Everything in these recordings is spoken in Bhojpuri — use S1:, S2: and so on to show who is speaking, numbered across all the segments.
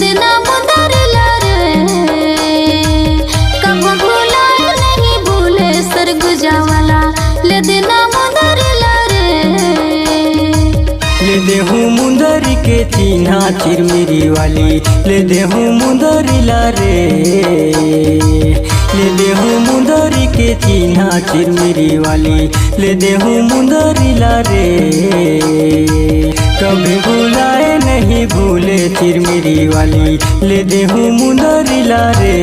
S1: देना मुदरिला रे, कब भुलाए नहीं भूले सरगुजा वाला, ले देना मुदरिला रे।
S2: ले देहूँ मुंदरी के चिन्हा चिरमिरी वाली, ले देहूँ मुंदरिला रे। ले देहूँ मुंदरी के चिन्हा चिरमिरी वाली, ले देहूँ मुंदरिला रे। कभी भुलाए नहीं भूले चिरमिरी वाली, ले देहूँ मुंदरिला रे।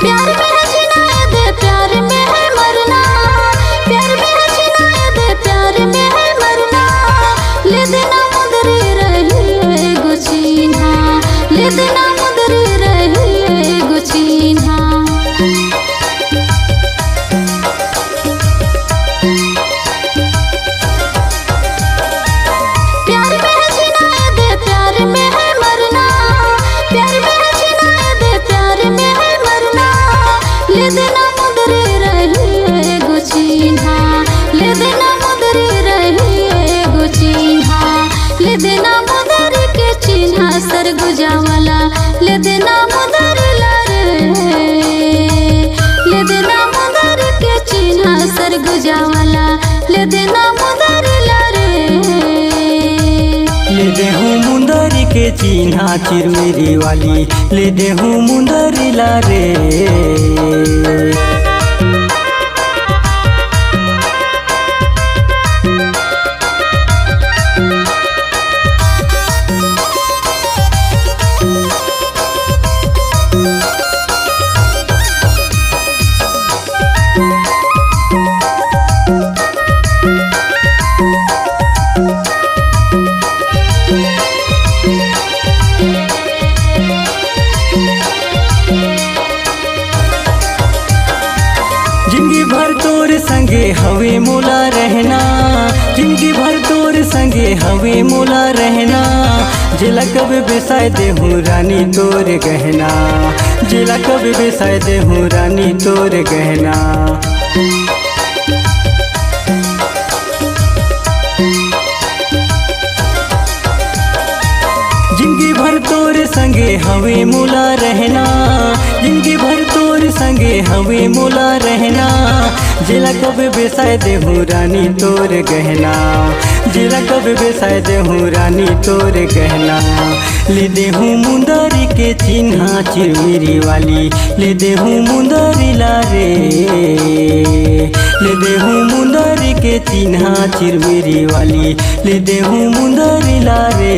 S1: प्यार में है जिनाए दे, प्यार में है मरना, प्यार में है जिनाए दे, प्यार में है मरना। ले देना मुदरी रही गुचिन्हा, ले देना मुदरी रही गुचिन्हा। प्यार में है जिनाए दे, प्यार में है मरना, प्यार में है जिनाए दे, प्यार में है मरना। ले देना मुदरी रही गुचिन्हा, ले देना मुदरी रही गुचिन्हा। ले देना मुदरी के चिन्हा सरगुजा वाला, ले देना मुदरिला रे। ले देना मुदरी के चिन्हा सरगुजा वाला, ले देना मुदरिला रे।
S2: ले देहूँ मुंदरी के चिन्हा चिरमिरी वाली, ले देहूँ मुंदरिला रे। जिंदगी भर तोर संगे हवे मोला रहना, जिंदगी भर तोर संगे हवे मोला रहना। जिला कब बेसाय देहूँ रानी तोर गहना, जिला कब बेसाय देहूँ रानी तोर गहना। जिंदगी भर तोर संगे हवे मोला रहना, जिंदगी भर तोर संगे हवे मोला रहना। जिला कब बेसाय देहूँ रानी तोर गहना, जिला कब बेसाय देहूँ रानी तोर गहना। ले देहूँ मुंदरी के चिन्हा चिरमिरी वाली, ले देहूँ मुंदरिला रे। ले देहूँ मुंदरी के चिन्हा चिरमिरी वाली, ले देहूँ मुंदरिला रे।